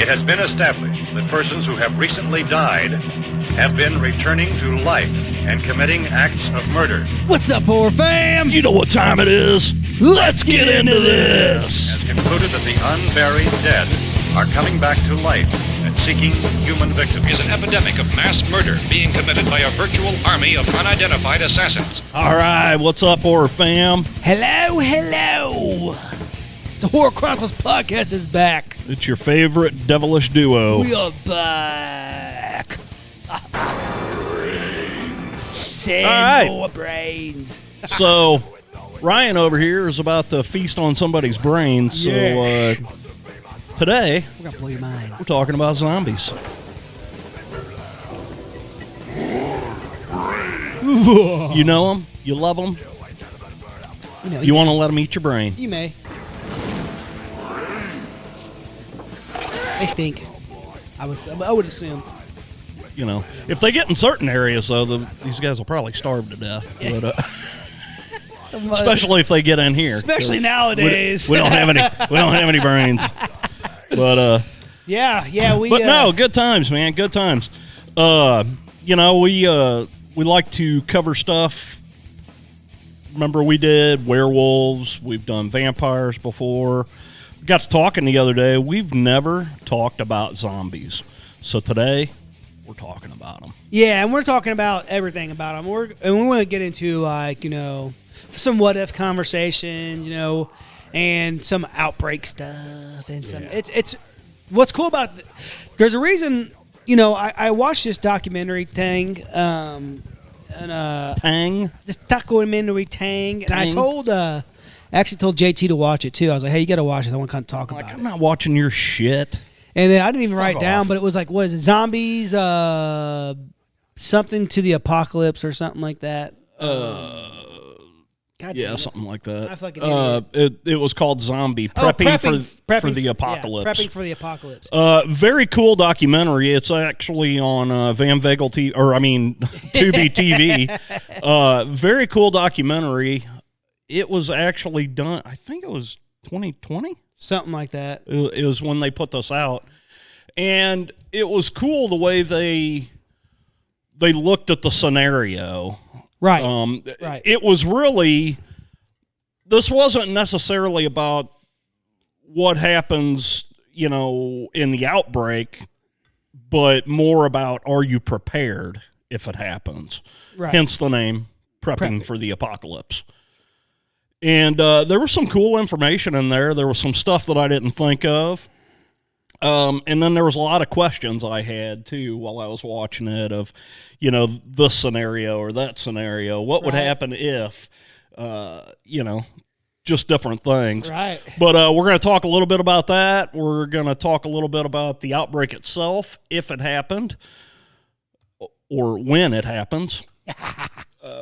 It has been established that persons who have recently died have been returning to life and committing acts of murder. What's up, horror fam? You know what time it is. Let's get into this. Has concluded that the unburied dead are coming back to life and seeking human victims. Is an epidemic of mass murder being committed by a virtual army of unidentified assassins. All right, what's up, horror fam? Hello, hello. The Horror Chronicles podcast is back. It's your favorite devilish duo. We are back. Send All right. more brains. So, Ryan over here is about to feast on somebody's brains. So, today, We're going to blow your mind. we're talking about zombies. You know them? You love them? You want to let them eat your brain? You may. They stink. I would assume. You know, if they get in certain areas, though, these guys will probably starve to death. But, especially if they get in here. Especially nowadays. We don't have any. We don't have any brains. But yeah. But no, good times, man. Good times. You know, we like to cover stuff. Remember, we did werewolves. We've done vampires before. We got to talking the other day. We've never talked about zombies. So today, we're talking about them. Yeah, and we're talking about everything about them. And we want to get into, like, you know, some what-if conversation, you know, and some outbreak stuff. And some, it's what's cool about, there's a reason, you know, I watched this documentary thing, Tang? this documentary Tang, and I actually told JT to watch it too. I was like, hey, you got to watch it. I want to kind of talk about it. I'm not watching your shit. And I didn't even write down, but it was like, what is it? Zombies, something to the apocalypse or something like that. Yeah, something like that. I feel like an idiot. It was called Zombie, prepping for the apocalypse. Yeah, prepping for the apocalypse. Very cool documentary. It's actually on Van Vegel TV, Tubi TV. Very cool documentary. It was actually done, I think it was 2020? Something like that. It was when they put this out. And it was cool the way they looked at the scenario. Right. Right. It was really, this wasn't necessarily about what happens, you know, in the outbreak, but more about, are you prepared if it happens? Right. Hence the name, Prepping for the Apocalypse. And there was some cool information in there. There was some stuff that I didn't think of. And then there was a lot of questions I had, too, while I was watching it of, you know, this scenario or that scenario. What would happen if, you know, just different things. Right. But we're going to talk a little bit about that. We're going to talk a little bit about the outbreak itself, if it happened, or when it happens.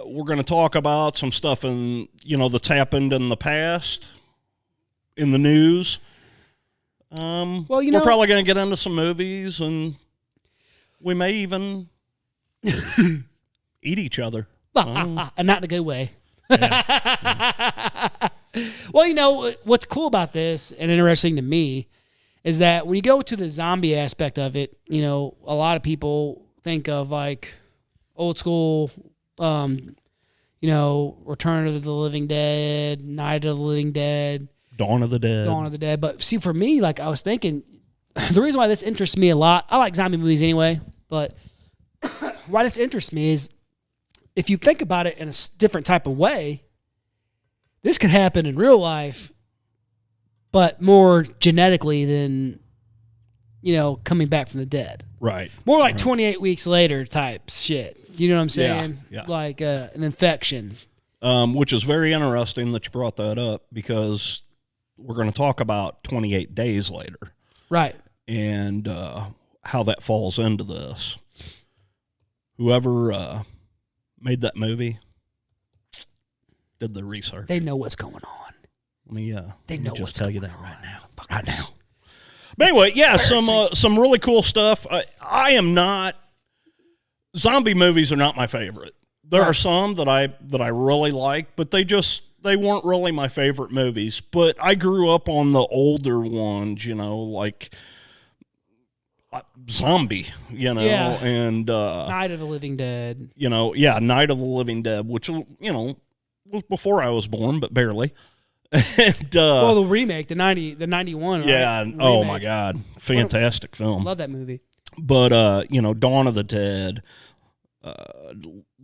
We're going to talk about some stuff that's happened in the past, in the news. Well, you we're know, probably going to get into some movies, and we may even eat each other. and not in a good way. Yeah. Well, you know, what's cool about this and interesting to me is that when you go to the zombie aspect of it, you know, a lot of people think of like old school, you know, Return of the Living Dead, Night of the Living Dead, Dawn of the Dead. But see, for me, like I was thinking, the reason why this interests me a lot, I like zombie movies anyway, but why this interests me is if you think about it in a different type of way, this could happen in real life, but more genetically than, you know, coming back from the dead. Right. More like 28 weeks later type shit. You know what I'm saying? Yeah. Like an infection. Which is very interesting that you brought that up because we're going to talk about 28 days later. Right. And how that falls into this. Whoever made that movie did the research. They know what's going on. Let me just tell you that right now. Right now. But anyway, yeah, some really cool stuff. I am not. Zombie movies are not my favorite. There are some that I really like, but they weren't really my favorite movies. But I grew up on the older ones, you know, like zombie, you know, Yeah. and Night of the Living Dead. you know, yeah, Night of the Living Dead, which, you know, was before I was born, but barely. And Well, the remake, the 91. yeah, Right? and, oh my Remake. God, fantastic film. Love that movie. But you know, Dawn of the Dead,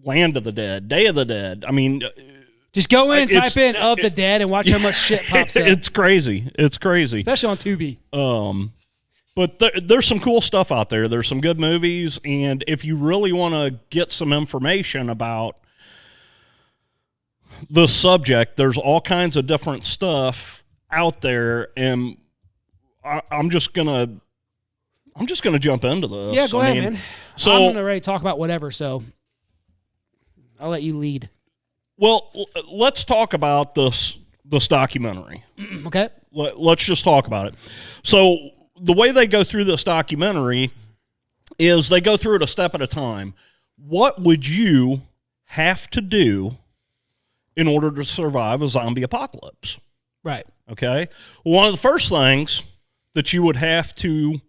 Land of the Dead, Day of the Dead. I mean, Just go in and It's- type in "of the dead" and watch how much shit pops up. it's crazy. It's crazy. Especially on Tubi. But there's some cool stuff out there. There's some good movies, and if you really want to get some information about the subject, there's all kinds of different stuff out there, and I'm just gonna jump into this. Yeah, go ahead, man. So I'm gonna ready to talk about whatever, so I'll let you lead. well, let's talk about this documentary. Okay. Let's just talk about it. So the way they go through this documentary is they go through it a step at a time. What would you have to do in order to survive a zombie apocalypse? Right. Okay. One of the first things that you would have to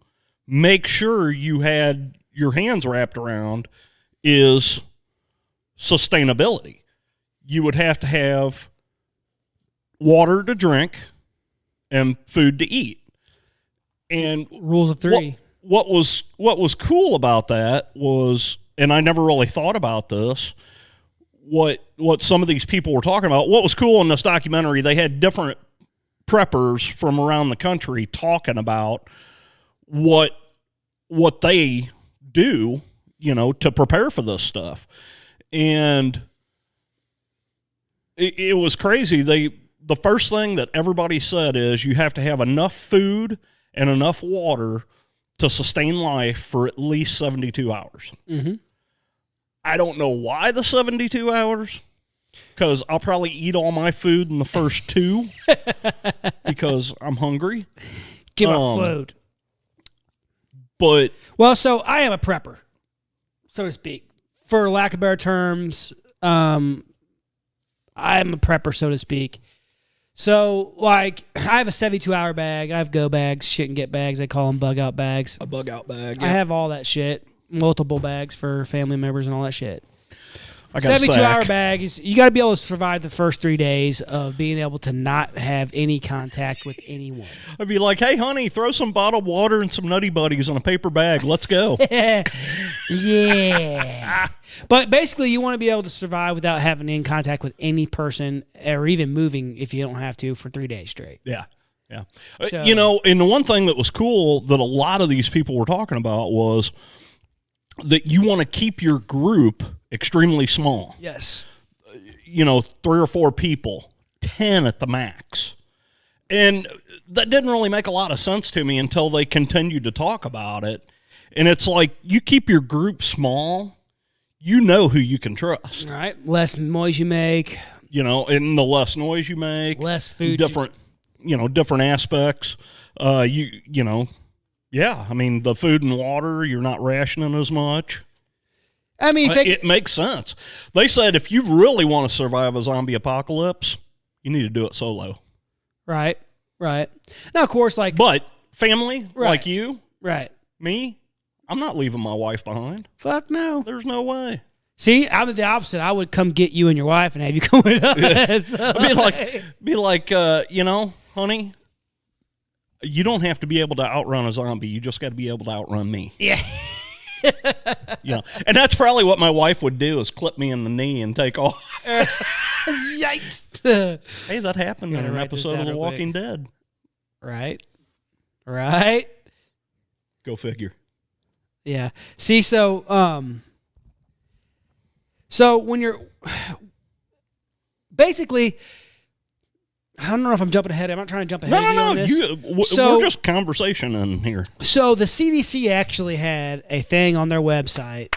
make sure you had your hands wrapped around is sustainability. You would have to have water to drink and food to eat. And Rules of three. what was cool about that was, and I never really thought about this, what some of these people were talking about. What was cool in this documentary, they had different preppers from around the country talking about what they do, you know, to prepare for this stuff. And it was crazy. The first thing that everybody said is you have to have enough food and enough water to sustain life for at least 72 hours. Mm-hmm. I don't know why the 72 hours, because I'll probably eat all my food in the first 2 because I'm hungry. Give up food. But Well, so I am a prepper, so to speak. For lack of better terms, I'm a prepper, so to speak. So, like, I have a 72-hour bag. I have go bags, shit and get bags. They call them bug-out bags. a bug out bag. I have all that shit. Multiple bags for family members and all that shit. I got a 72-hour sack. bag is, you got to be able to survive the first 3 days of being able to not have any contact with anyone. I'd be like, hey, honey, throw some bottled water and some Nutty Buddies in a paper bag. Let's go. Yeah. But basically, you want to be able to survive without having any contact with any person or even moving if you don't have to for 3 days straight. Yeah. Yeah. So- You know, and the one thing that was cool that a lot of these people were talking about was that you want to keep your group extremely small. Yes. You know, 3 or 4 people, 10 at the max. And that didn't really make a lot of sense to me until they continued to talk about it. And it's like, you keep your group small, you know who you can trust. All right. Less noise you make, You know, and the less noise you make, less food. different aspects. You know, yeah, I mean, the food and water, you're not rationing as much. I mean, It makes sense. They said if you really want to survive a zombie apocalypse, you need to do it solo. right. Now, of course, like, But family, Right. like you, right. me, I'm not leaving my wife behind. Fuck no. There's no way. See, I'm the opposite. I would come get you and your wife and have you come with us. So, Be like, you know, honey, you don't have to be able to outrun a zombie. You just got to be able to outrun me. yeah. You know, and that's probably what my wife would do is clip me in the knee and take off. Yikes. Hey, that happened in Gotta an write this episode down of The real Walking Dead. Right. Go figure. Yeah. See, so when you're basically, I don't know if I'm jumping ahead. I'm not trying to jump ahead of you on this. We're just conversation in here. So the CDC actually had a thing on their website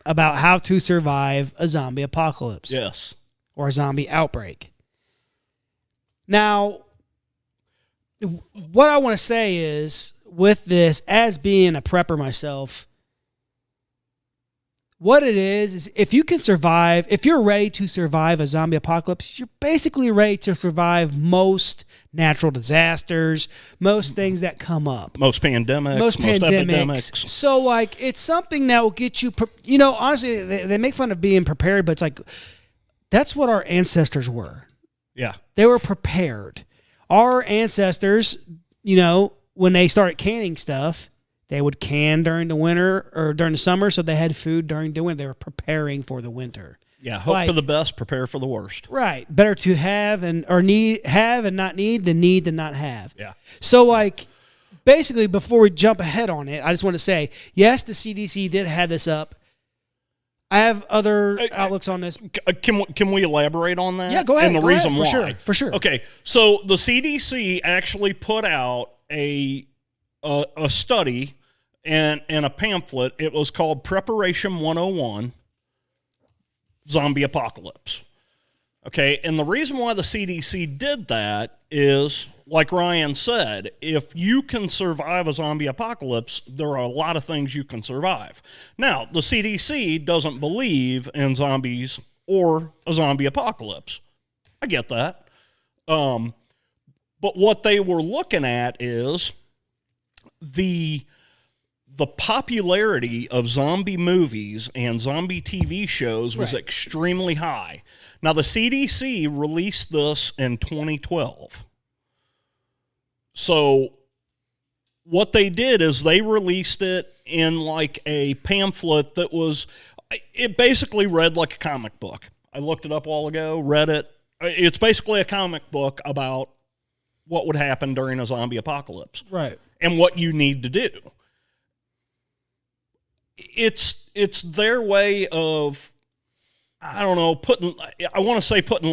about how to survive a zombie apocalypse Yes. or a zombie outbreak. Now, what I want to say is, with this, as being a prepper myself, what it is if you can survive, if you're ready to survive a zombie apocalypse, you're basically ready to survive most natural disasters, most things that come up. Most pandemics. Most epidemics. So, like, it's something that will get you, you know, honestly, they make fun of being prepared, but it's like, that's what our ancestors were. Yeah. They were prepared. Our ancestors, you know, when they started canning stuff, they would can during the winter or during the summer, so they had food during the winter. They were preparing for the winter. Yeah, hope for the best, prepare for the worst. Right. Better to have and not need than need to not have. Yeah. So, like, basically, before we jump ahead on it, I just want to say, yes, the CDC did have this up. I have other outlooks on this. Can we elaborate on that? Yeah, go ahead. And the reason why. why. For sure. Okay, so the CDC actually put out a study and a pamphlet. It was called Preparation 101, Zombie Apocalypse. Okay, and the reason why the CDC did that is, like Ryan said, if you can survive a zombie apocalypse, there are a lot of things you can survive. Now, the CDC doesn't believe in zombies or a zombie apocalypse. I get that. But what they were looking at is the popularity of zombie movies and zombie TV shows was extremely high. Now, the CDC released this in 2012. So what they did is they released it in like a pamphlet that was, it basically read like a comic book. I looked it up a while ago, read it. It's basically a comic book about what would happen during a zombie apocalypse. Right. And what you need to do. It's their way of, I don't know, putting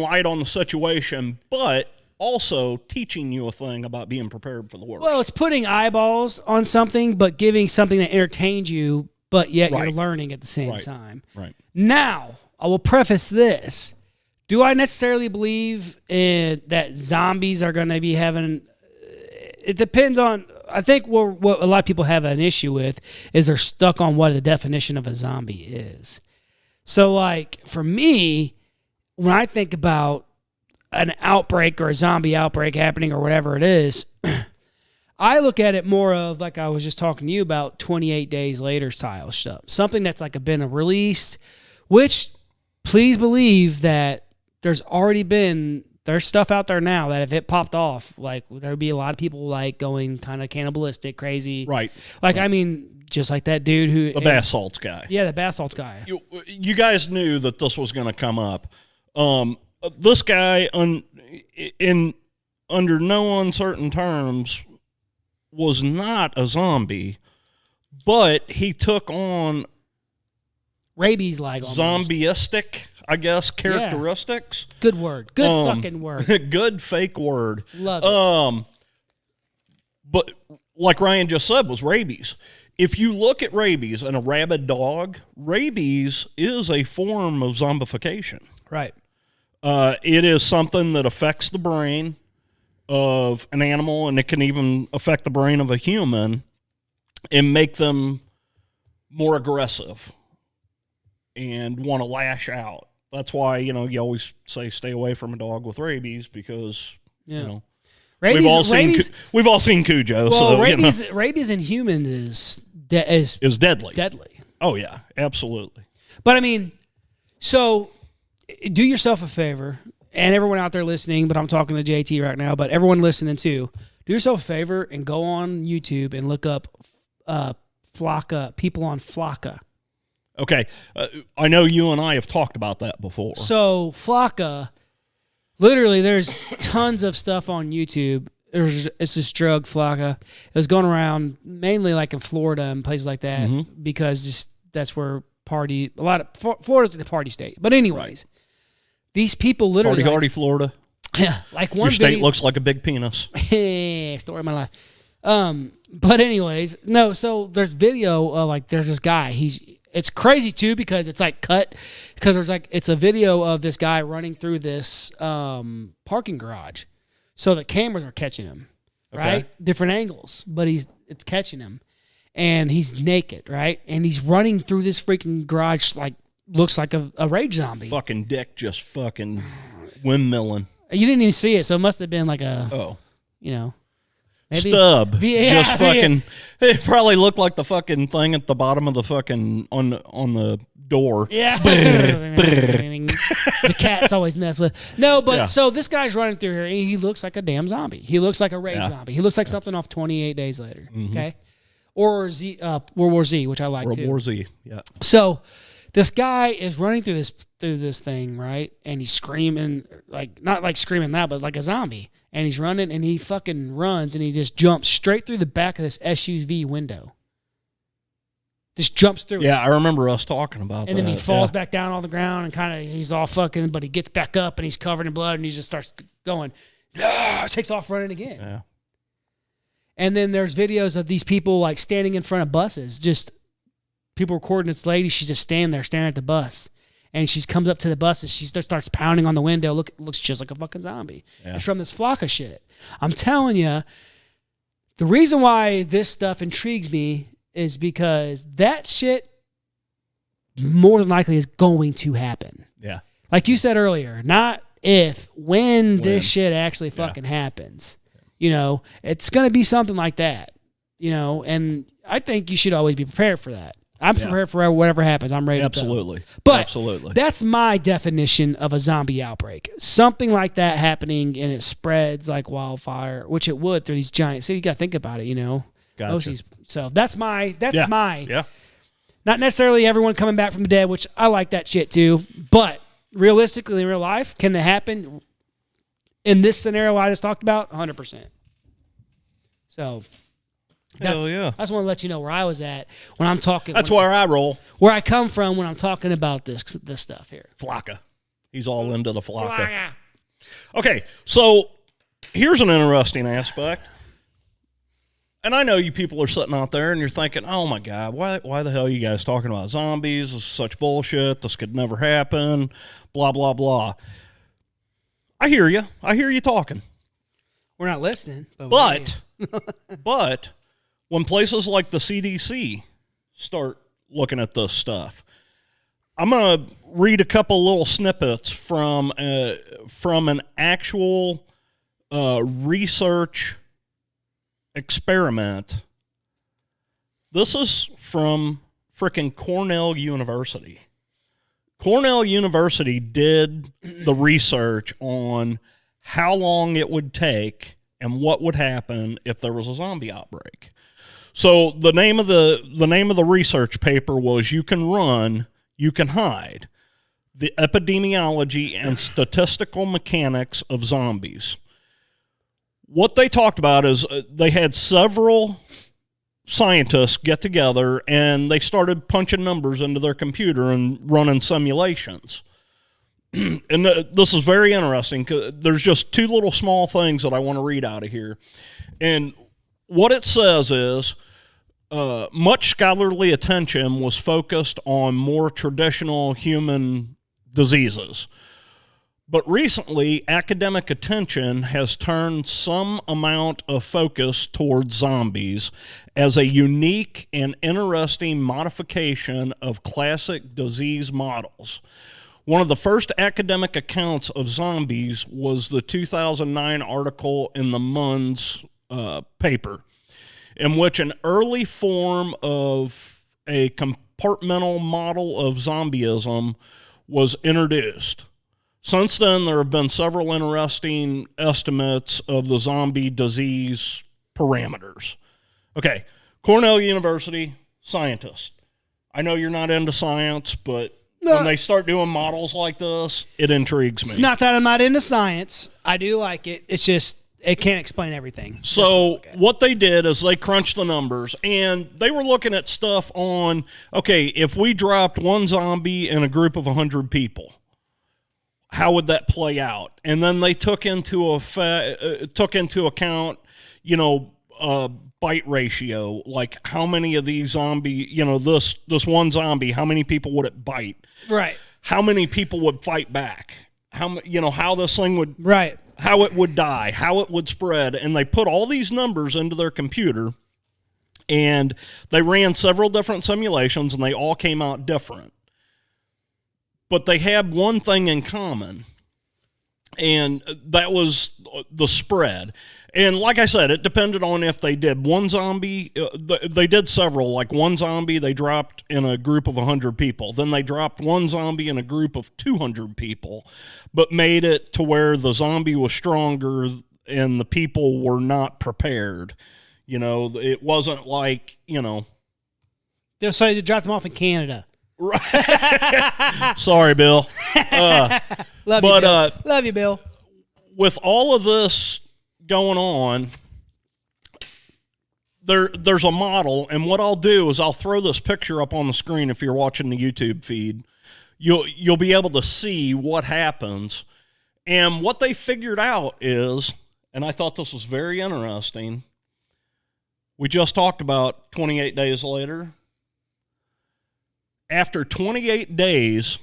light on the situation, but also teaching you a thing about being prepared for the worst. Well, it's putting eyeballs on something, but giving something that entertains you, but yet you're learning at the same time. Right. Now, I will preface this. Do I necessarily believe that zombies are going to be having... It depends on... I think what a lot of people have an issue with is they're stuck on what the definition of a zombie is. So, like, for me, when I think about an outbreak or a zombie outbreak happening or whatever it is, I look at it more of, like I was just talking to you about, 28 days later style stuff. Something that's like been released, which, please believe that there's stuff out there now that if it popped off, like, there'd be a lot of people like going kind of cannibalistic, crazy. Right. Like, I mean, just like that dude who... The bath salts guy. Yeah, the bath salts guy. You guys knew that this was going to come up. This guy, under no uncertain terms, was not a zombie, but he took on rabies-like zombieistic, I guess, characteristics. Yeah. Good word. Good fucking word. Good fake word. Love it. But like Ryan just said, was rabies. If you look at rabies and a rabid dog, rabies is a form of zombification. Right. It is something that affects the brain of an animal, and it can even affect the brain of a human and make them more aggressive and want to lash out. That's why, you always say stay away from a dog with rabies because, rabies, we've all seen Cujo. Well, so, rabies in human is deadly. Deadly. Oh, yeah, absolutely. But, I mean, so do yourself a favor, and everyone out there listening, but I'm talking to JT right now, but everyone listening too, do yourself a favor and go on YouTube and look up Flocka, people on Flocka. Okay. I know you and I have talked about that before. So Flocka, literally there's tons of stuff on YouTube. It's this drug, Flocka. It was going around mainly like in Florida and places like that because that's where Florida's the party state. But anyways, these people literally... Party, Florida. Like one Your state looks like a big penis. Story of my life. But anyways, no, so there's video there's this guy. It's crazy too because it's like cut because it's a video of this guy running through this parking garage. So the cameras are catching him, right? Different angles, but it's catching him. and he's naked, right? And he's running through this freaking garage like looks like a rage zombie. Fucking dick just fucking windmilling. You didn't even see it, so it must have been like maybe stub. Yeah, just fucking. It probably looked like the fucking thing at the bottom of the fucking on the door. Yeah. The cat's always messed with. No, but so this guy's running through here, and he looks like a damn zombie. He looks like a rage zombie. He looks like something off 28 Days Later. Okay. Or World War Z, which I like too. World War Z, yeah. So this guy is running through this thing, right? And he's screaming, like not like screaming loud, but like a zombie. And he's running, and he fucking runs, and he just jumps straight through the back of this SUV window. Just jumps through. Yeah, I remember us talking about that. And then he falls back down on the ground, and kind of he's all fucking, but he gets back up, and he's covered in blood, and he just starts going, takes off running again. Yeah. And then there's videos of these people like standing in front of buses, just people recording this lady. She's just standing there staring at the bus. And she comes up to the bus and she starts pounding on the window. Looks just like a fucking zombie. Yeah. It's from this flock of shit. I'm telling you, the reason why this stuff intrigues me is because that shit more than likely is going to happen. Yeah. Like you said earlier, not if, when this shit actually fucking happens. You know, it's going to be something like that. You know, and I think you should always be prepared for that. I'm prepared for whatever happens. I'm ready to go. But absolutely. That's my definition of a zombie outbreak. Something like that happening and it spreads like wildfire, which it would through these giant cities. You got to think about it, you know. Gotcha. So that's my not necessarily everyone coming back from the dead, which I like that shit too. But realistically in real life, can it happen in this scenario I just talked about? 100%. So I just want to let you know where I was at when I'm talking. That's where I roll. Where I come from when I'm talking about this stuff here. Flocka. He's all into the flocka. Okay, so here's an interesting aspect. And I know you people are sitting out there and you're thinking, oh my God, why the hell are you guys talking about zombies? This is such bullshit. This could never happen. Blah, blah, blah. I hear you. I hear you talking. We're not listening. But when places like the CDC start looking at this stuff, I'm going to read a couple little snippets from an actual research experiment. This is from frickin' Cornell University. Cornell University did the research on how long it would take and what would happen if there was a zombie outbreak. So the name of the research paper was "You Can Run, You Can Hide: The Epidemiology and Statistical Mechanics of Zombies." What they talked about is they had several scientists get together and they started punching numbers into their computer and running simulations. And this is very interesting because there's just two little small things that I want to read out of here. And what it says is much scholarly attention was focused on more traditional human diseases. But recently, academic attention has turned some amount of focus towards zombies as a unique and interesting modification of classic disease models. One of the first academic accounts of zombies was the 2009 article in the Munns paper, in which an early form of a compartmental model of zombieism was introduced. Since then, there have been several interesting estimates of the zombie disease parameters. Okay, Cornell University, scientist. I know you're not into science, but when they start doing models like this, it intrigues me. It's not that I'm not into science. I do like it. It's just, it can't explain everything. So what they did is they crunched the numbers, and they were looking at stuff on, okay, if we dropped one zombie in a group of 100 people, how would that play out? And then they took into account, bite ratio, like how many of these zombie, this one zombie, how many people would it bite? Right. How many people would fight back? How this thing would, right, how it would die, how it would spread. And they put all these numbers into their computer, And they ran several different simulations, and they all came out different. But they had one thing in common, and that was the spread. And like I said, it depended on if they did one zombie. They did several. Like one zombie they dropped in a group of 100 people. Then they dropped one zombie in a group of 200 people, but made it to where the zombie was stronger and the people were not prepared. You know, it wasn't like, you know. They'll say to drop them off in Canada. Right. Sorry, Bill. Love you, Bill. Love you, Bill. With all of this going on, there's a model, and what I'll do is I'll throw this picture up on the screen if you're watching the YouTube feed. You'll be able to see what happens. And what they figured out is, and I thought this was very interesting, we just talked about 28 days later. After 28 days,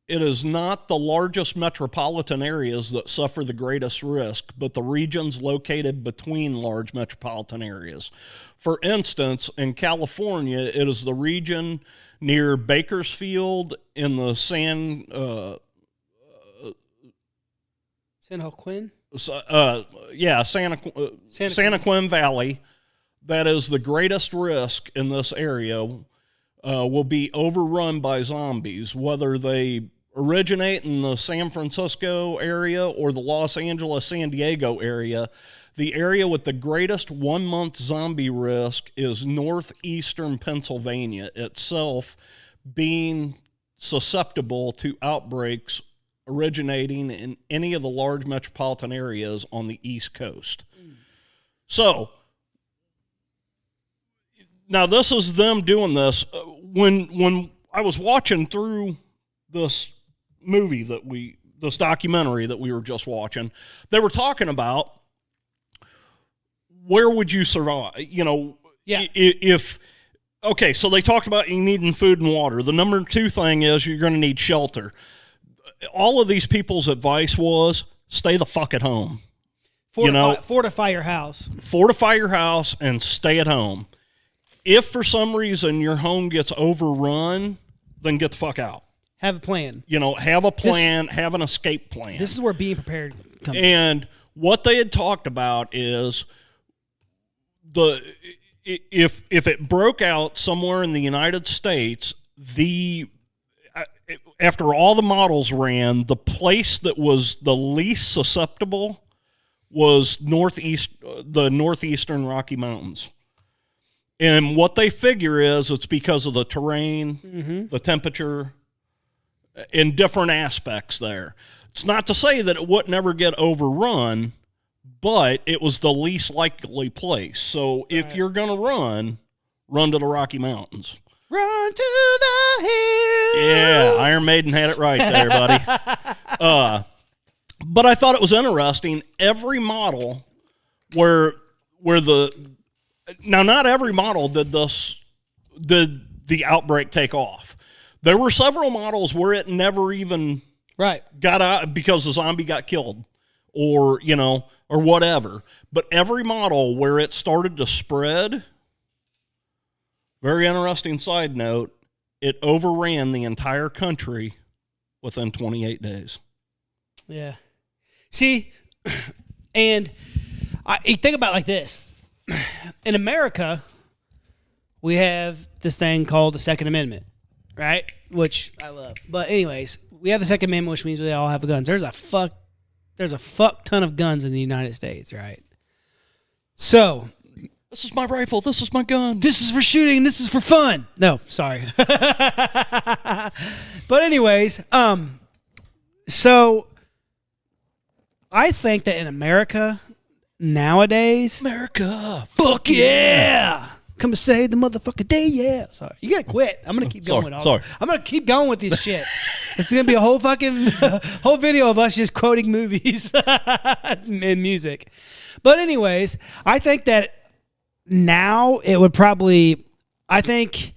it is not the largest metropolitan areas that suffer the greatest risk, but the regions located between large metropolitan areas. For instance, in California, it is the region near Bakersfield in the San Joaquin? Santa Quin Valley. That is the greatest risk in this area. Will be overrun by zombies, whether they originate in the San Francisco area or the Los Angeles, San Diego area. The area with the greatest 1 month zombie risk is northeastern Pennsylvania itself, being susceptible to outbreaks originating in any of the large metropolitan areas on the East Coast. So, now this is them doing this. When I was watching through this this documentary that we were just watching, they were talking about where would you survive? You know, okay, so they talked about you needing food and water. The number 2 thing is you're going to need shelter. All of these people's advice was stay the fuck at home. Fortify your house. Fortify your house and stay at home. If for some reason your home gets overrun, then get the fuck out. Have a plan. You know, have a plan, have an escape plan. This is where being prepared comes in. And what they had talked about is if it broke out somewhere in the United States, after all the models ran, the place that was the least susceptible was the northeastern Rocky Mountains. And what they figure is it's because of the terrain, the temperature, and different aspects there. It's not to say that it would never get overrun, but it was the least likely place. So if you're going to run to the Rocky Mountains. Run to the hills. Yeah, Iron Maiden had it right there, buddy. But I thought it was interesting. Every model where now, not every model did the outbreak take off. There were several models where it never even got out because the zombie got killed or whatever. But every model where it started to spread, very interesting side note, it overran the entire country within 28 days. Yeah. See, and you think about it like this. In America, we have this thing called the Second Amendment, right? Which I love. But anyways, we have the Second Amendment, which means we all have guns. There's a fuck ton of guns in the United States, right? So, this is my rifle. This is my gun. This is for shooting. This is for fun. No, sorry. But anyways, so I think that in America nowadays, fuck yeah, come to save the motherfucking day, yeah. Sorry, you gotta quit. I'm gonna keep going. I'm gonna keep going with this shit. This is gonna be a whole fucking whole video of us just quoting movies and music. But anyways, I think that now it would probably. I think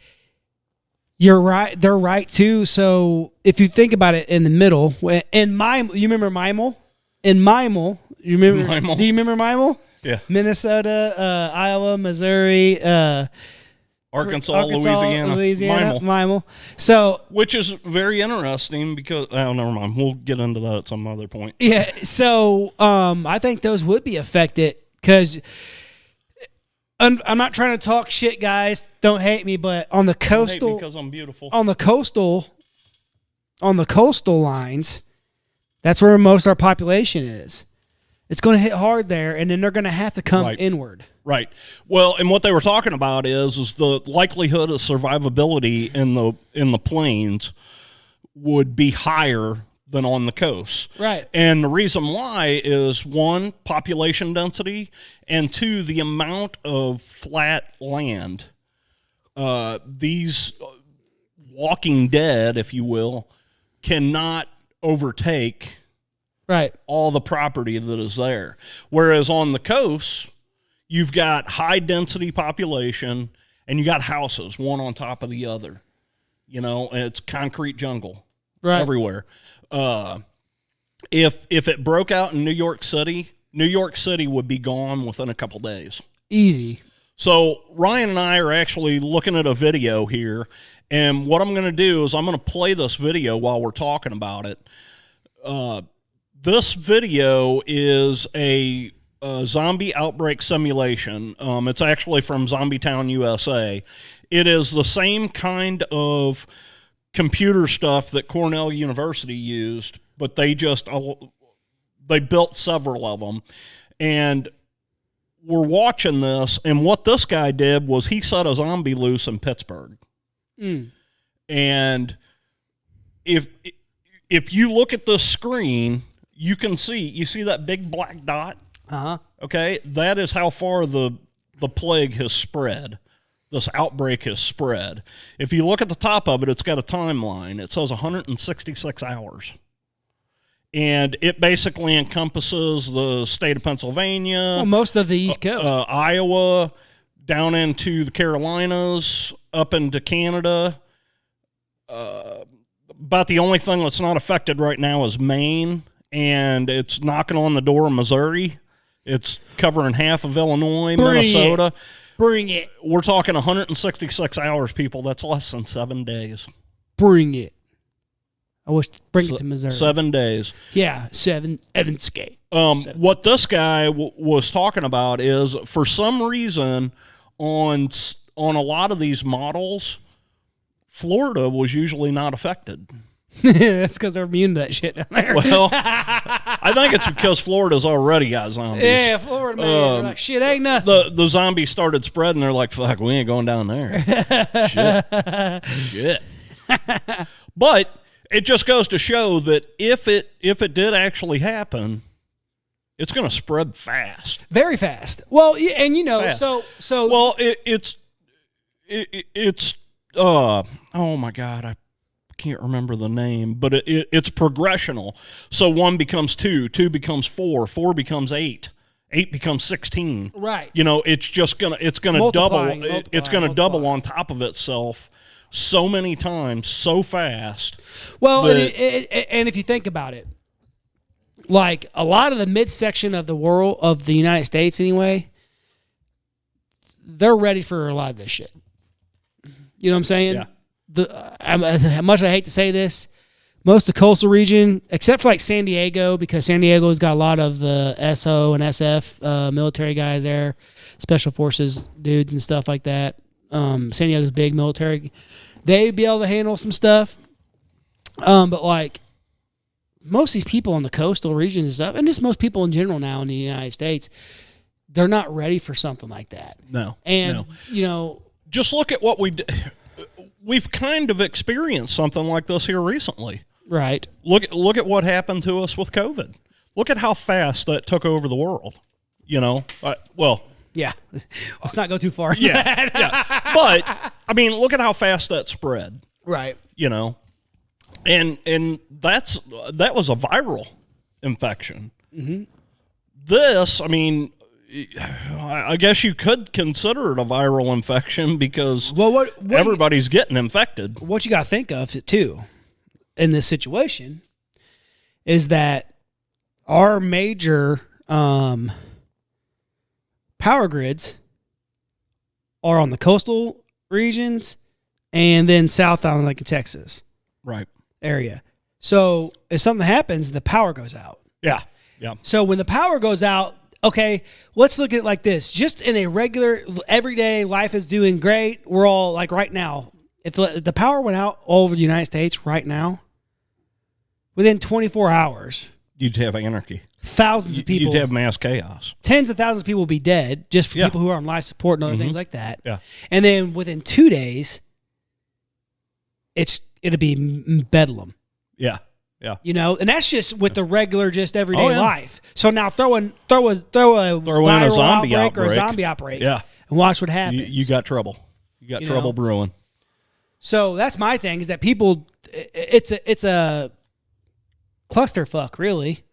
you're right. They're right too. So if you think about it, in the middle, you remember Mimel? In Mimel, you remember? Mimel. Do you remember Mimel? Yeah. Minnesota, Iowa, Missouri, Arkansas, Louisiana, Mimel. So, which is very interesting because never mind. We'll get into that at some other point. Yeah. So, I think those would be affected because I'm not trying to talk shit, guys. Don't hate me, but on the coastal, because I'm beautiful. On the coastal lines, that's where most of our population is. It's going to hit hard there, and then they're going to have to come inward. Right. Well, and what they were talking about is the likelihood of survivability in the plains would be higher than on the coast. Right. And the reason why is, one, population density, and two, the amount of flat land. These walking dead, if you will, cannot overtake all the property that is there. Whereas on the coast, you've got high density population and you got houses one on top of the other. You know, and it's concrete jungle everywhere. If it broke out in New York City would be gone within a couple days. Easy. So Ryan and I are actually looking at a video here, and what I'm going to do is I'm going to play this video while we're talking about it. This video is a zombie outbreak simulation. It's actually from Zombie Town, USA. It is the same kind of computer stuff that Cornell University used, but they built several of them. And we're watching this, and what this guy did was he set a zombie loose in Pittsburgh. And if you look at this screen, you see that big black dot? Okay, that is how far the plague has spread. This outbreak has spread. If you look at the top of it, it's got a timeline. It says 166 hours. And it basically encompasses the state of Pennsylvania. Well, most of the East Coast. Iowa, down into the Carolinas, up into Canada. About the only thing that's not affected right now is Maine, and it's knocking on the door of Missouri. It's covering half of Illinois, Minnesota. Bring it. We're talking 166 hours, people. That's less than 7 days. Bring it. I wish bring it to Missouri. 7 days. Yeah, 7 Evanskate. What this guy was talking about is, for some reason, on a lot of these models, Florida was usually not affected. That's because they're immune to that shit down there. Well, I think it's because Florida's already got zombies. Yeah, Florida, man. They're like, shit ain't nothing. The zombies started spreading. They're like, fuck, we ain't going down there. Shit. But it just goes to show that if it did actually happen, it's going to spread fast. Very fast. Well, and fast. so well, it's oh my God, I can't remember the name, but it's progressional. So 1 becomes 2, 2 becomes 4, 4 becomes 8, 8 becomes 16. Right. You know, it's gonna double. It's gonna double on top of itself so many times, so fast. Well, and if you think about it, like a lot of the midsection of the world, of the United States anyway, they're ready for a lot of this shit. You know what I'm saying? Yeah. As much as I hate to say this, most of the coastal region, except for like San Diego, because San Diego's got a lot of the SO and SF military guys there, special forces dudes and stuff like that. San Diego's big military. They'd be able to handle some stuff. But like most of these people on the coastal regions and stuff, and just most people in general now in the United States, they're not ready for something like that. No. And, just look at what we've kind of experienced something like this here recently. Right. Look at what happened to us with COVID. Look at how fast that took over the world. Yeah. Let's not go too far. Yeah. But I mean, look at how fast that spread. Right. And that was a viral infection. Mm-hmm. This, I mean, I guess you could consider it a viral infection because what everybody's getting infected. What you got to think of, too, in this situation is that our major power grids are on the coastal regions and then south on like in Texas area. So if something happens, the power goes out. Yeah. Yeah. So when the power goes out, okay, let's look at it like this. Just in a regular, everyday life is doing great. We're all like right now, if the power went out all over the United States right now, within 24 hours, you'd have anarchy. Thousands of people. You'd have mass chaos. Tens of thousands of people will be dead just for people who are on life support and other things like that. Yeah. And then within 2 days, it'll be bedlam. Yeah. Yeah. You know, and that's just with the regular, just everyday life. So now throw in a zombie outbreak or a zombie outbreak. Yeah. And watch what happens. You got trouble. You got trouble brewing. So that's my thing, is that people, it's a clusterfuck, really.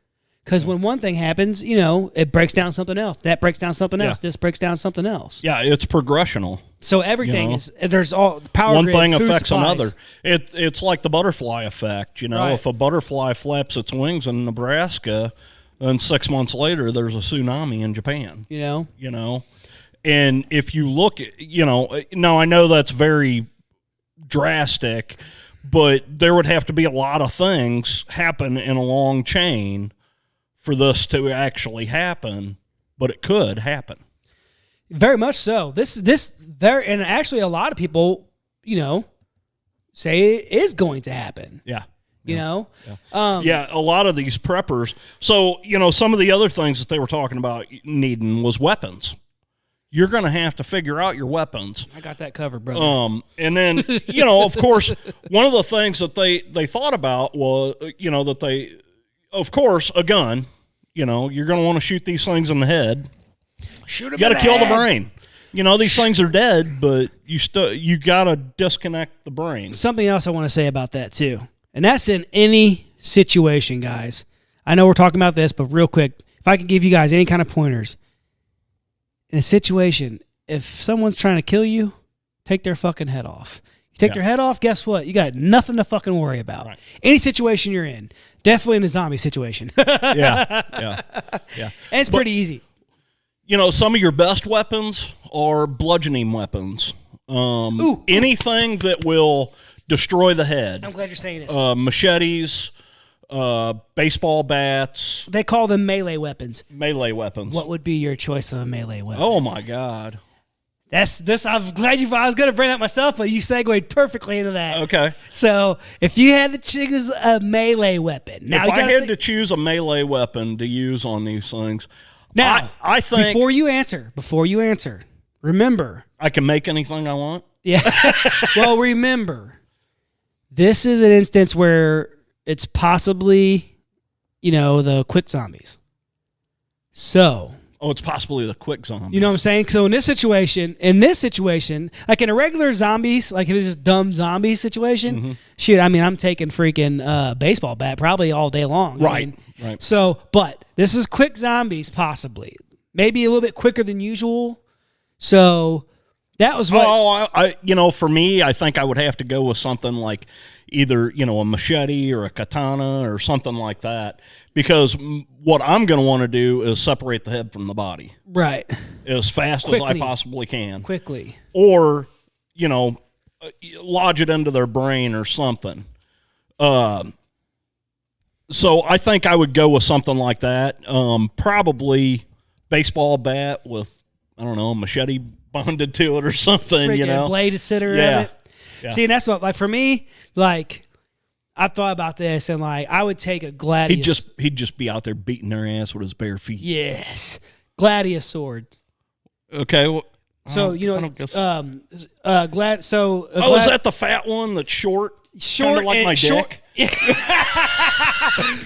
Because when one thing happens, it breaks down something else. That breaks down something else. This breaks down something else. Yeah, it's progressional. So everything there's all power one grid, thing food affects supplies. another. It's like the butterfly effect. Right. If a butterfly flaps its wings in Nebraska, then 6 months later there's a tsunami in Japan. And if you look at, now I know that's very drastic, but there would have to be a lot of things happen in a long chain for this to actually happen, but it could happen. Very much so. And actually a lot of people, say it is going to happen. Yeah. Yeah, a lot of these preppers. So, some of the other things that they were talking about needing was weapons. You're going to have to figure out your weapons. I got that covered, brother. And then, of course, one of the things that they thought about was, that they, of course, a gun. You're going to want to shoot these things in the head. Shoot them. You got to kill the brain. These things are dead, but you got to disconnect the brain. Something else I want to say about that too, and that's in any situation, guys. I know we're talking about this, but real quick, if I could give you guys any kind of pointers in a situation, if someone's trying to kill you, take their fucking head off. You take their head off, guess what? You got nothing to fucking worry about. Right. Any situation you're in, definitely in a zombie situation. Yeah. And it's pretty easy. Some of your best weapons are bludgeoning weapons. Anything that will destroy the head. I'm glad you're saying it. Machetes, baseball bats. They call them melee weapons. Melee weapons. What would be your choice of a melee weapon? Oh, my God. I'm glad I was going to bring it up myself, but you segued perfectly into that. Okay. So if you had to choose a melee weapon. Now if I had to choose a melee weapon to use on these things. Now, I think. Before you answer, remember. I can make anything I want? Yeah. Well, remember, this is an instance where it's possibly, the quick zombies. So. Oh, it's possibly the quick zombies. You know what I'm saying? So in this situation, like in a regular zombies, like if it was just dumb zombie situation, shoot, I'm taking freaking baseball bat probably all day long. Right. So, but this is quick zombies possibly. Maybe a little bit quicker than usual. So that was what... for me, I think I would have to go with something like either, a machete or a katana or something like that. Because what I'm going to want to do is separate the head from the body. Right. As fast as I possibly can. Quickly. Or, lodge it into their brain or something. So I think I would go with something like that. Probably baseball bat with, I don't know, a machete bonded to it or something, blade to sit around it. Yeah. See, and that's what, like, for me, like, I've thought about this, and like I would take a gladius. He'd just be out there beating their ass with his bare feet. Yes, gladius sword. Okay, well, so is that the fat one that's short? Short, like my dick.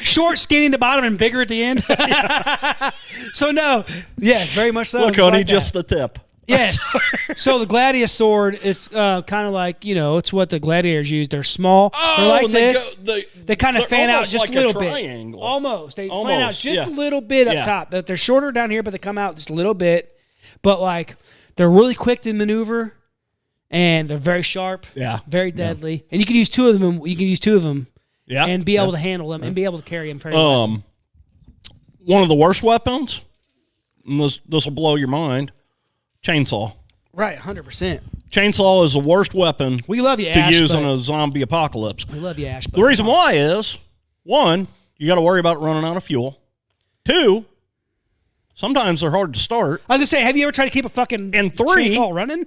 Short, skinny in the bottom, and bigger at the end. So no, yes, very much so. Look, honey, just the tip. Yes. So the gladius sword is kind of like, it's what the gladiators use. They're small. They're like this. They kind of fan out just like a little bit. Almost. They fan out just a little bit up top. They're shorter down here, but they come out just a little bit. But like they're really quick to maneuver, and they're very sharp. Yeah. Very deadly. Yeah. And you can use two of them. Yeah. And be able to handle them and be able to carry them very well. One of the worst weapons, and this will blow your mind, chainsaw. Right, 100%. Chainsaw is the worst weapon We love you, to Ash, use in but- a zombie apocalypse. We love you, Ash. But The reason why is, one, you got to worry about running out of fuel. Two, sometimes they're hard to start. I was just saying, have you ever tried to keep a fucking And three- chainsaw running?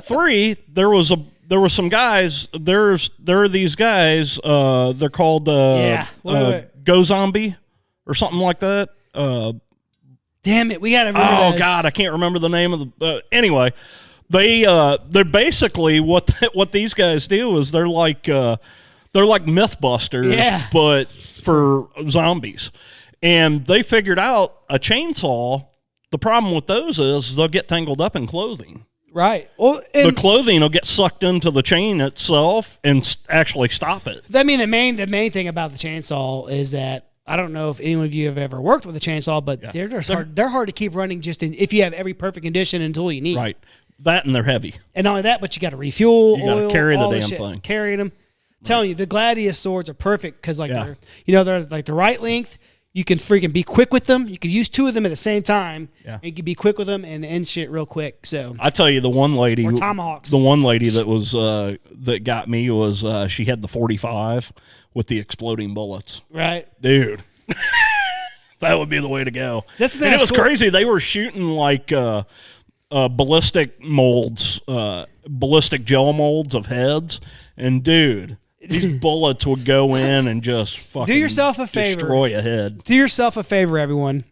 Three, there were some guys. There are these guys. They're called Go Zombie or something like that. Damn it, we gotta remember Oh this. God, I can't remember the name of the. Anyway, they're basically what these guys do is they're like MythBusters, Yeah. but for zombies. And they figured out a chainsaw. The problem with those is they'll get tangled up in clothing. Right. Well, The and clothing will get sucked into the chain itself and actually stop it. I mean, the main thing about the chainsaw is that I don't know if any of you have ever worked with a chainsaw, but they're hard to keep running just if you have every perfect condition and tool you need. Right. That and they're heavy. And not only that, but you got to refuel. You gotta oil, carry the all this damn shit, thing. Carrying them. Telling you, the Gladius swords are perfect because Yeah. they're like the right length. You can freaking be quick with them. You could use two of them at the same time. Yeah. And you can be quick with them and end shit real quick. So I tell you, the one lady, or tomahawks. the one lady that was that got me was she had the 45 with the exploding bullets. Right. Dude, that would be the way to go. That's the thing And it that's was cool. crazy. They were shooting like ballistic molds, ballistic gel molds of heads, and dude, these bullets would go in and just fucking Do yourself a favor. destroy a head. Do yourself a favor, everyone.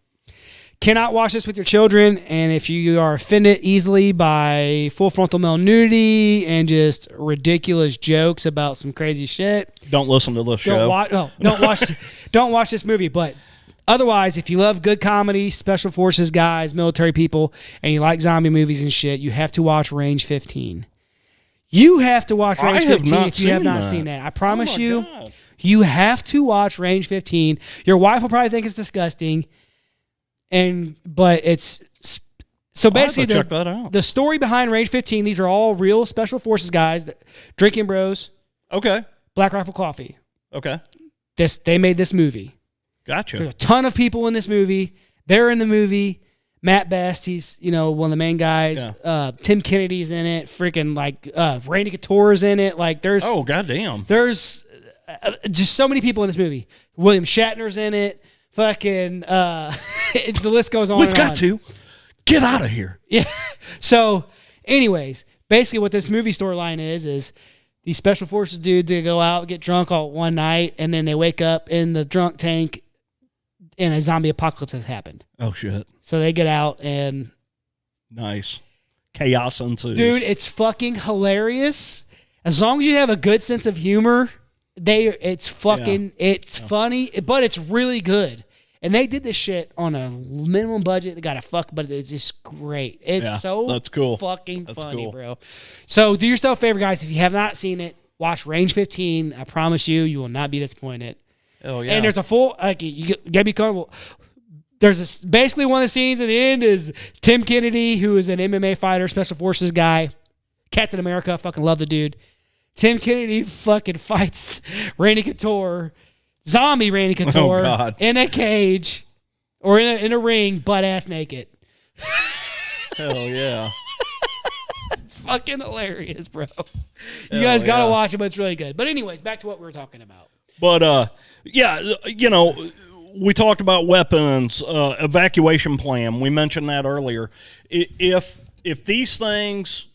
Cannot watch this with your children, and if you are offended easily by full frontal male nudity and just ridiculous jokes about some crazy shit, Don't listen to this show. don't watch this movie. But otherwise, if you love good comedy, special forces guys, military people, and you like zombie movies and shit, you have to watch Range 15. You have to watch Range 15 if you have not seen that. I promise you, God. you have to watch Range 15. Your wife will probably think it's disgusting, but it's so basically check that out. the story behind Range 15. These are all real special forces guys, drinking bros, Okay. Black Rifle Coffee. Okay. They made this movie. Gotcha. There's a ton of people in this movie. They're in the movie. Matt Best, he's one of the main guys. Yeah. Tim Kennedy's in it. Freaking Randy Couture's in it. Like there's goddamn. there's just so many people in this movie. William Shatner's in it. Fucking the list goes on. We've and got on. to get out of here. Yeah. So, anyways, basically what this movie storyline is these special forces dudes, they go out, get drunk all one night, and then they wake up in the drunk tank and a zombie apocalypse has happened. Oh shit. So they get out and Nice. Chaos ensues. dude, it's fucking hilarious. As long as you have a good sense of humor, it's funny, but it's really good. And they did this shit on a minimum budget. They got but it's just great. It's that's cool. fucking That's funny, cool. bro. So do yourself a favor, guys. If you have not seen it, watch Range 15. I promise you will not be disappointed. Oh yeah. And there's a full, you gotta be comfortable. There's basically one of the scenes at the end is Tim Kennedy, who is an MMA fighter, special forces guy, Captain America, fucking love the dude. Tim Kennedy fucking fights Randy Couture, zombie Randy Couture, God. in a cage or in a ring, butt ass naked. Hell yeah. It's fucking hilarious, bro. You guys gotta watch it, but it's really good. But anyways, back to what we were talking about. But we talked about weapons, evacuation plan. We mentioned that earlier. If these things,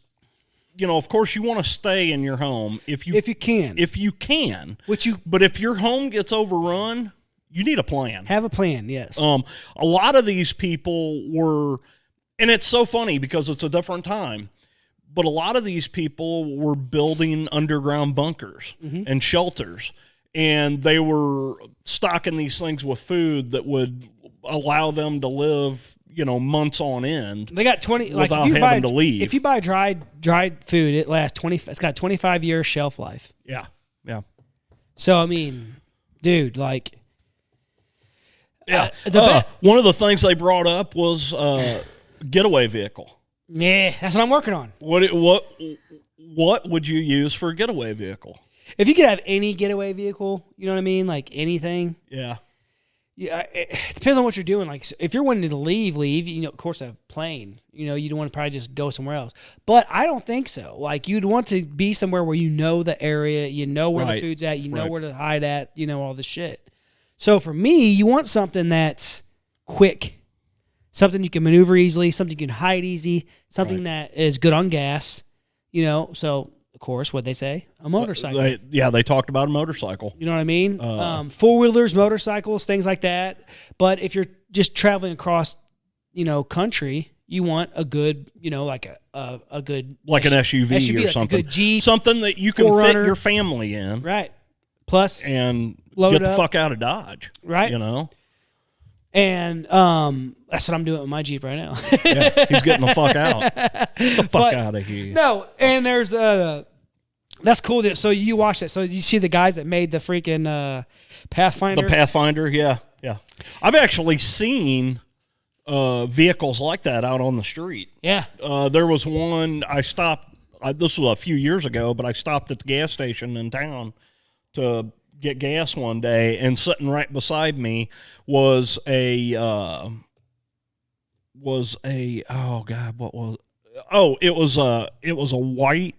of course you want to stay in your home if you can. But if your home gets overrun, you need a plan. Have a plan, yes. A lot of these people were, and it's so funny because it's a different time, but a lot of these people were building underground bunkers and shelters. And they were stocking these things with food that would allow them to live, months on end. They got 20 without having to leave. If you buy dried food, it lasts 20. It's got 25 year shelf life. Yeah, yeah. So I mean, dude, like, yeah. One of the things they brought up was getaway vehicle. Yeah, that's what I'm working on. What would you use for a getaway vehicle? If you could have any getaway vehicle, you know what I mean, like anything. Yeah. Yeah, it depends on what you're doing. Like, if you're wanting to leave, you know, of course, a plane. You know, you'd want to probably just go somewhere else. But I don't think so. Like, you'd want to be somewhere where you know the area, you know where the food's at, you know where to hide at, you know, all this shit. So for me, you want something that's quick, something you can maneuver easily, something you can hide easy, something that is good on gas, you know. So, of course, what'd they say? A motorcycle. They talked about a motorcycle. You know what I mean? Four-wheelers, motorcycles, things like that. But if you're just traveling across, you know, country, you want a good, you know, like a good... Like an SUV or like something. A good Jeep. Something that you can Forerunner. fit your family in. Right. Plus... And get the fuck out of Dodge. Right. You know? And that's what I'm doing with my Jeep right now. Yeah, he's getting the fuck out. Get the fuck out of here. No, and there's that's cool. So you watch it. So you see the guys that made the freaking Pathfinder. The Pathfinder, yeah. I've actually seen vehicles like that out on the street. Yeah. There was one I stopped. This was a few years ago, but I stopped at the gas station in town to get gas one day, and sitting right beside me was a it was a white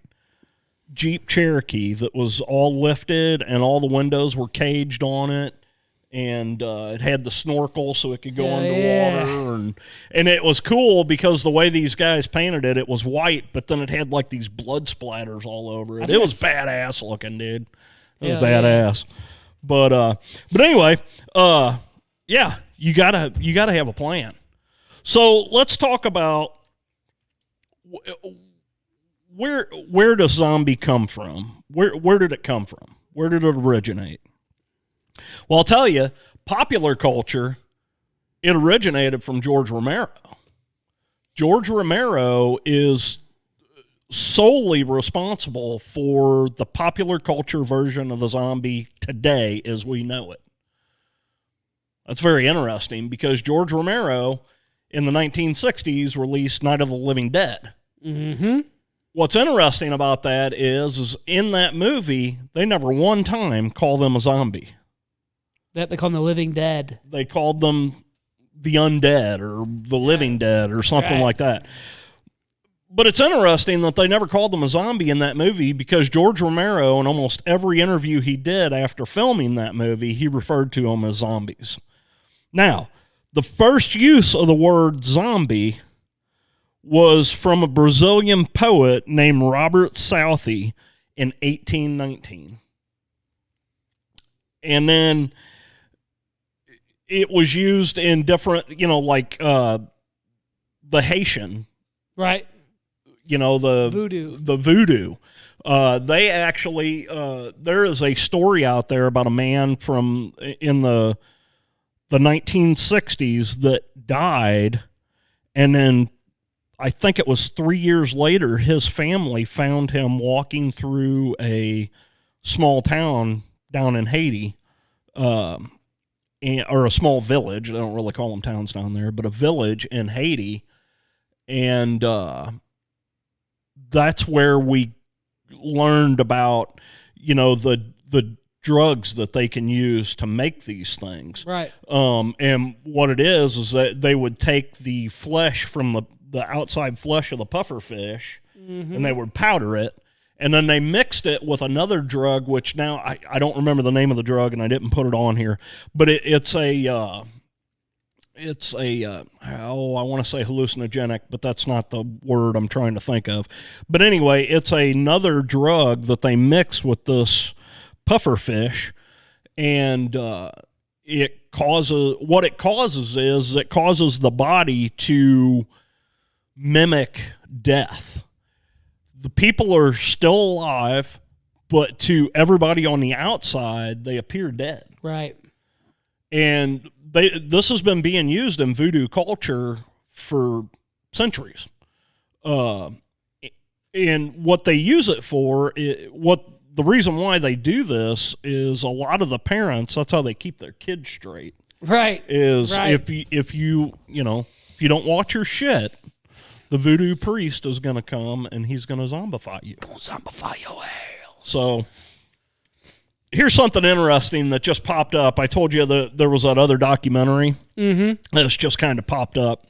Jeep Cherokee that was all lifted and all the windows were caged on it, and it had the snorkel so it could go underwater, and it was cool because the way these guys painted it, it was white, but then it had like these blood splatters all over it. It was badass looking, dude. It was badass. But anyway, you gotta have a plan. So let's talk about where does zombie come from? Where did it come from? Where did it originate? Well, I'll tell you, popular culture, it originated from George Romero. George Romero is solely responsible for the popular culture version of the zombie today as we know it. That's very interesting because George Romero in the 1960s released Night of the Living Dead. Mm-hmm. What's interesting about that is in that movie, they never one time call them a zombie. That they call them the Living Dead. They called them the undead or the living dead or something like that. But it's interesting that they never called them a zombie in that movie because George Romero, in almost every interview he did after filming that movie, he referred to them as zombies. Now, the first use of the word zombie was from a Brazilian poet named Robert Southey in 1819. And then it was used in different, like the Haitian. Right. The voodoo. They actually, there is a story out there about a man from in the 1960s that died, and then I think it was 3 years later, his family found him walking through a small town down in Haiti, or a small village. They don't really call them towns down there, but a village in Haiti, and that's where we learned about, the drugs that they can use to make these things. Right. And what it is that they would take the flesh from the outside flesh of the puffer fish, and they would powder it, and then they mixed it with another drug, which now I don't remember the name of the drug, and I didn't put it on here, but it's a I want to say hallucinogenic, but that's not the word I'm trying to think of. But anyway, it's another drug that they mix with this puffer fish, and it causes the body to mimic death. The people are still alive, but to everybody on the outside, they appear dead. Right. And this has been being used in voodoo culture for centuries. And what they use it for, the reason why they do this is a lot of the parents, that's how they keep their kids straight. Right. If you don't watch your shit, the voodoo priest is going to come and he's going to zombify you. Gonna zombify your ass. So here's something interesting that just popped up. I told you that there was that other documentary that's just kind of popped up.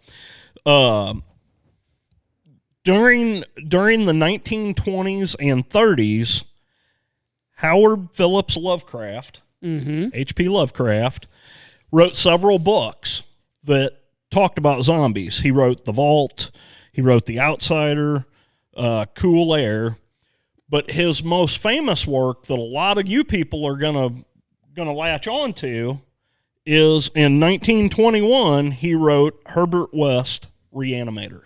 During the 1920s and 30s, Howard Phillips Lovecraft, H.P. Lovecraft, wrote several books that talked about zombies. He wrote The Vault. He wrote The Outsider, Cool Air. But his most famous work that a lot of you people are gonna latch on to is in 1921, he wrote Herbert West, Reanimator.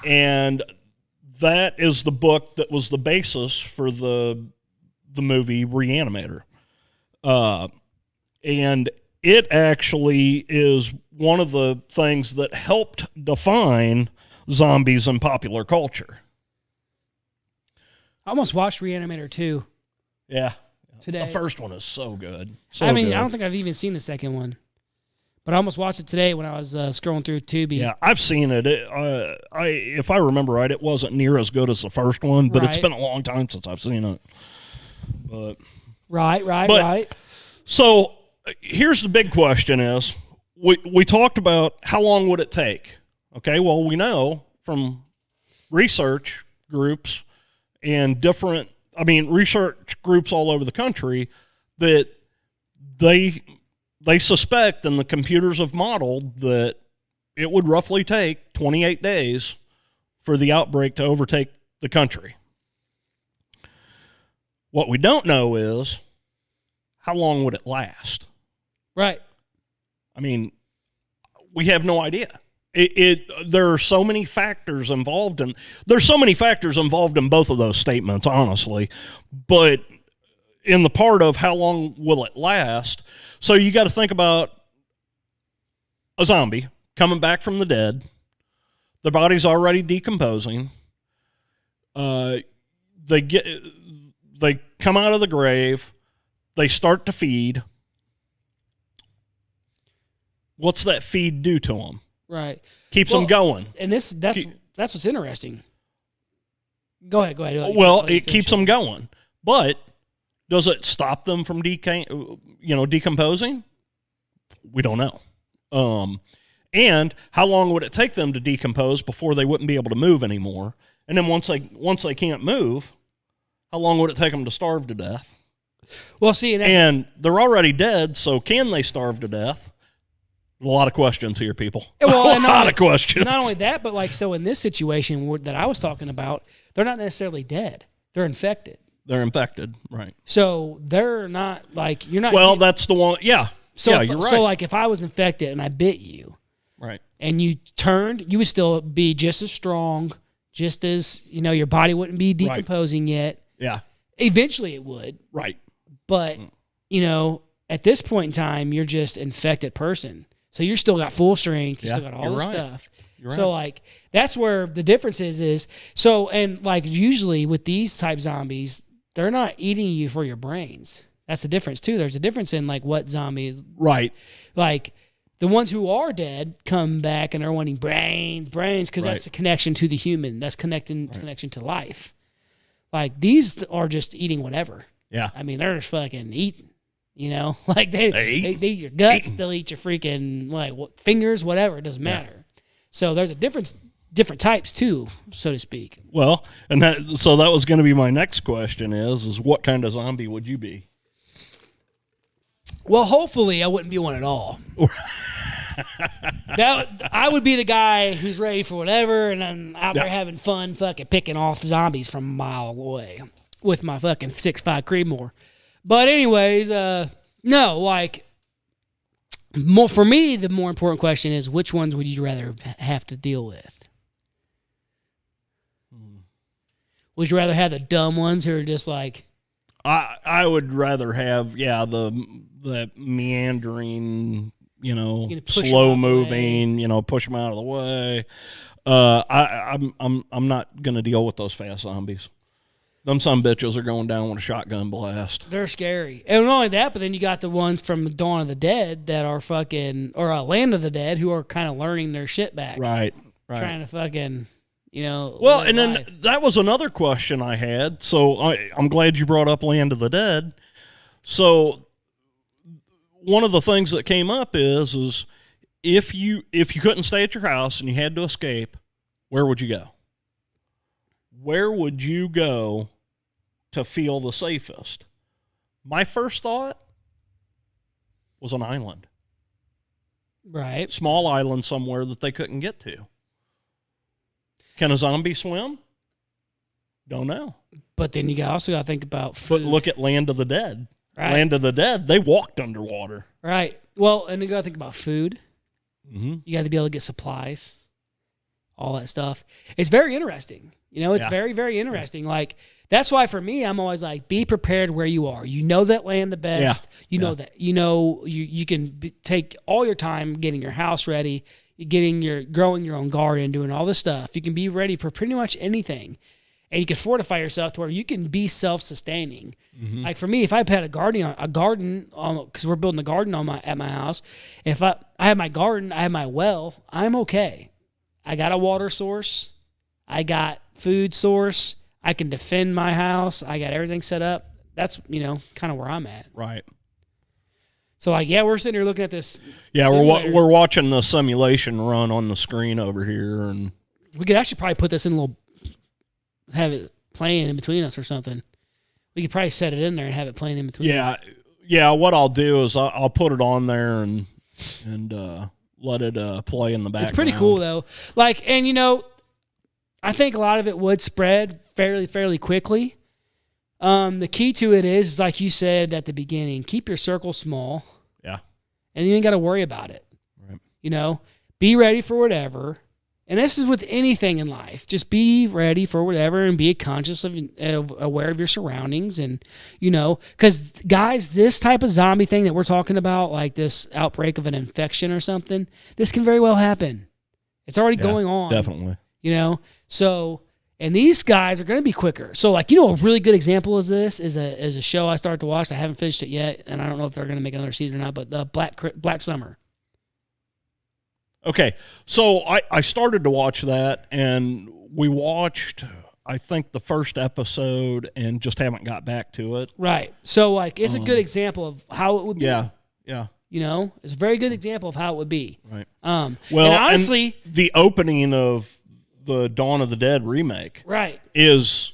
And that is the book that was the basis for the movie Reanimator. And it actually is one of the things that helped define zombies in popular culture. I almost watched Reanimator 2. Yeah. Today. The first one is so good. I don't think I've even seen the second one. But I almost watched it today when I was scrolling through Tubi. Yeah, I've seen it. If I remember right, it wasn't near as good as the first one, but It's been a long time since I've seen it. But Right. So here's the big question is, we talked about how long would it take? Okay, well, we know from research groups and research groups all over the country that they suspect, and the computers have modeled, that it would roughly take 28 days for the outbreak to overtake the country. What we don't know is how long would it last? Right. I mean, we have no idea. There are so many factors involved in both of those statements, honestly. But in the part of how long will it last, so you got to think about a zombie coming back from the dead. The body's already decomposing. They come out of the grave. They start to feed. What's that feed do to them? Right. Keeps them going. And that's what's interesting. Go ahead. Well, it keeps them going. But does it stop them from decomposing? We don't know. And how long would it take them to decompose before they wouldn't be able to move anymore? And then once they can't move, how long would it take them to starve to death? Well, see, and they're already dead, so can they starve to death? A lot of questions here, people. Well, a lot of questions. Not only that, but so in this situation that I was talking about, they're not necessarily dead. They're infected. They're infected, right. So they're not you're not. Well, that's the one, yeah. So, you're right. So if I was infected and I bit you, right, and you turned, you would still be just as strong, just as, your body wouldn't be decomposing yet. Yeah. Eventually it would. Right. But, at this point in time, you're just an infected person. So you're still got full strength. You still got all this stuff. You're right. So that's where the difference is so, and usually with these type zombies, they're not eating you for your brains. That's the difference too. There's a difference in what zombies. Right. The ones who are dead come back and they're wanting brains, because that's a connection to the human. That's connection to life. These are just eating whatever. Yeah. I mean, they're just fucking eating. They eat your guts. They'll eat your freaking fingers, whatever. It doesn't matter. So there's a different types too, so to speak. Well, and that was going to be my next question is what kind of zombie would you be? Well, hopefully I wouldn't be one at all. I would be the guy who's ready for whatever, and I'm out there having fun, fucking picking off zombies from a mile away with my fucking 6'5" Creedmoor. But anyways, no, for me, the more important question is which ones would you rather have to deal with? Would you rather have the dumb ones who are just I would rather have the meandering, slow moving, push them out of the way. I'm not gonna deal with those fast zombies. Them some bitches are going down with a shotgun blast. They're scary. And not only that, but then you got the ones from Dawn of the Dead that are fucking, or Land of the Dead, who are kind of learning their shit back. Right. Trying to fucking, You know. Well, and then that was another question I had. So I'm glad you brought up Land of the Dead. So one of the things that came up is if you couldn't stay at your house and you had to escape, where would you go? Where would you go to feel the safest? My first thought was an island. Right. Small island somewhere that they couldn't get to. Can a zombie swim? Don't know. But then you also got to think about food. But look at Land of the Dead. Right. Land of the Dead, they walked underwater. Right. Well, and you got to think about food. Mm-hmm. You got to be able to get supplies, all that stuff. It's very interesting. You know, it's very, very interesting. Like, that's why for me, I'm always like, be prepared where you are. You know that land the best. You know that. You know you can take all your time getting your house ready, growing your own garden, doing all this stuff. You can be ready for pretty much anything. And you can fortify yourself to where you can be self-sustaining. Mm-hmm. Like for me, if I had a garden, because we're building a garden at my house, if I have my garden, I have my well, I'm okay. I got a water source, I got food source, I can defend my house, I got everything set up. That's kind of where I'm at. Right. So we're sitting here looking at this. Yeah, we're watching the simulation run on the screen over here, and we could actually probably put this in a little. Have it playing in between us or something. We could probably set it in there and have it playing in between. Yeah. What I'll do is I'll put it on there and let it play in the background. It's pretty cool though. Like, and I think a lot of it would spread fairly quickly. The key to it is, like you said at the beginning, keep your circle small. Yeah. And you ain't got to worry about it. Right. Be ready for whatever. And this is with anything in life. Just be ready for whatever and be conscious of aware of your surroundings. And, because, guys, this type of zombie thing that we're talking about, like this outbreak of an infection or something, this can very well happen. It's already going on. Definitely. So, and these guys are going to be quicker. So, like, a really good example of this is a show I started to watch. I haven't finished it yet, and I don't know if they're going to make another season or not, but the Black Summer. Okay, so I started to watch that, and we watched, I think, the first episode and just haven't got back to it. Right. So, like, it's a good example of how it would be. Yeah. It's a very good example of how it would be. Right. Well, and honestly, and the opening of the Dawn of the Dead remake is,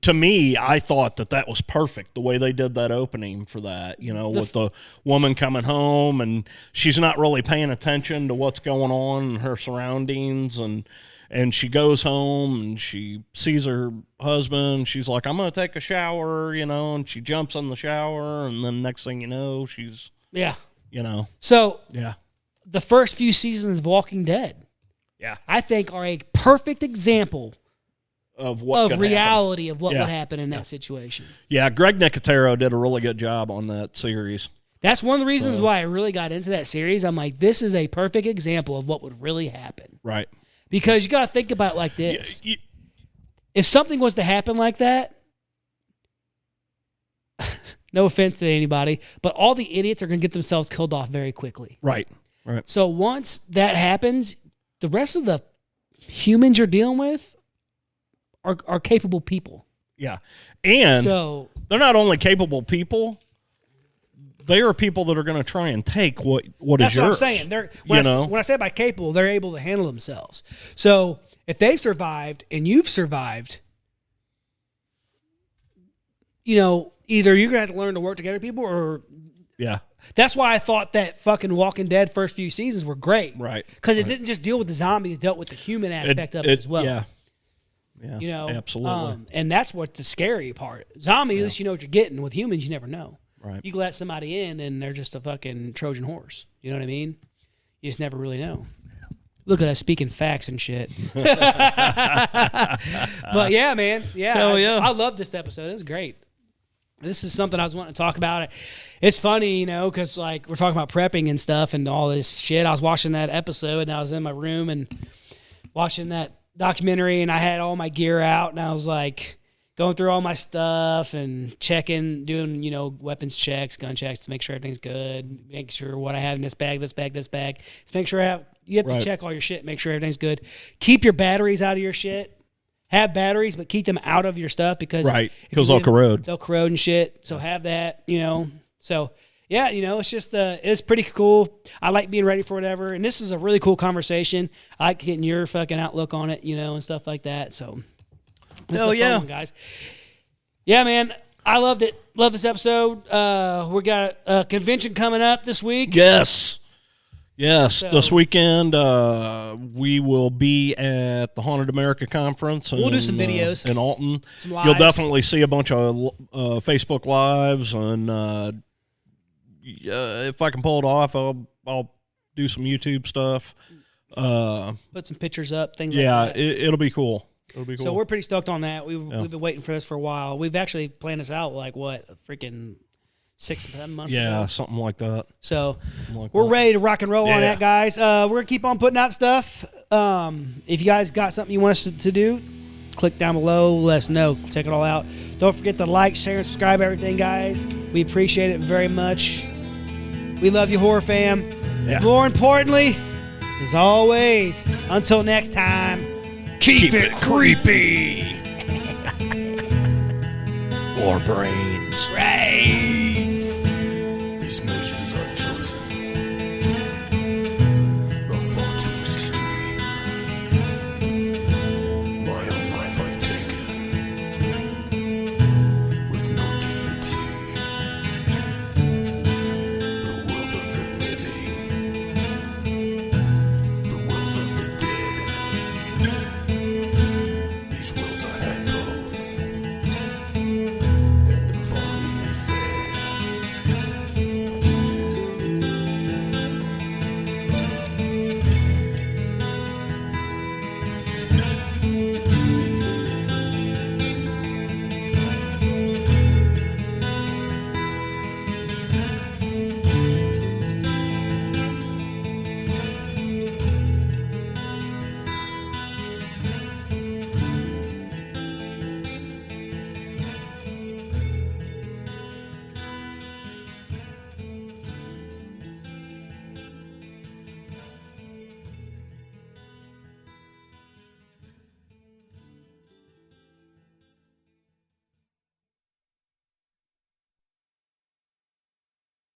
to me, I thought that was perfect, the way they did that opening for that, with the woman coming home and she's not really paying attention to what's going on in her surroundings, and she goes home and she sees her husband. She's like, I'm going to take a shower, and she jumps in the shower, and then next thing you know, she's, So, the first few seasons of Walking Dead, I think are a perfect example of what reality happen. Of what would happen in that situation. Yeah, Greg Nicotero did a really good job on that series. That's one of the reasons why I really got into that series. I'm like, this is a perfect example of what would really happen. Right. Because you got to think about it like this. If something was to happen like that, no offense to anybody, but all the idiots are going to get themselves killed off very quickly. Right. So once that happens, the rest of the humans you're dealing with are capable people. Yeah. And so they're not only capable people, they are people that are going to try and take what is yours. That's what I'm saying. When I say by capable, they're able to handle themselves. So if they survived and you've survived, either you're going to have to learn to work together, people, or that's why I thought that fucking Walking Dead first few seasons were great. Right. Because it didn't just deal with the zombies, it dealt with the human aspect of it as well. Yeah. Yeah. Absolutely. And that's what the scary part. Zombies, at least you know what you're getting. With humans, you never know. Right. You can let somebody in and they're just a fucking Trojan horse. You know what I mean? You just never really know. Look at us speaking facts and shit. But yeah, man. Yeah. Hell yeah. I love this episode. It was great. This is something I was wanting to talk about. It's funny, because like we're talking about prepping and stuff and all this shit. I was watching that episode and I was in my room and watching that documentary, and I had all my gear out, and I was like going through all my stuff and checking, doing, weapons checks, gun checks to make sure everything's good, make sure what I have in this bag. Just make sure you have to check all your shit, make sure everything's good. Keep your batteries out of your shit. have batteries, but keep them out of your stuff because they'll corrode. They'll corrode and shit. So have that, So yeah, it's just it's pretty cool. I like being ready for whatever, and this is a really cool conversation. I like getting your fucking outlook on it, and stuff like that. So this is a fun one, guys. Yeah, man, I loved it. Love this episode. We got a convention coming up this week. Yes, so, this weekend we will be at the Haunted America Conference. We'll do some videos in Alton. Some lives. You'll definitely see a bunch of Facebook lives, and if I can pull it off, I'll do some YouTube stuff. Put some pictures up, things like that. Yeah, it'll be cool. It'll be cool. So we're pretty stoked on that. We've been waiting for this for a while. We've actually planned this out like freaking 6-7 months ago. Yeah, something like that. So we're ready to rock and roll on that, guys. We're going to keep on putting out stuff. If you guys got something you want us to do, click down below. Let us know. Check it all out. Don't forget to like, share, and subscribe everything, guys. We appreciate it very much. We love you, horror fam. Yeah. More importantly, as always, until next time, keep it creepy. Or brains. Brains.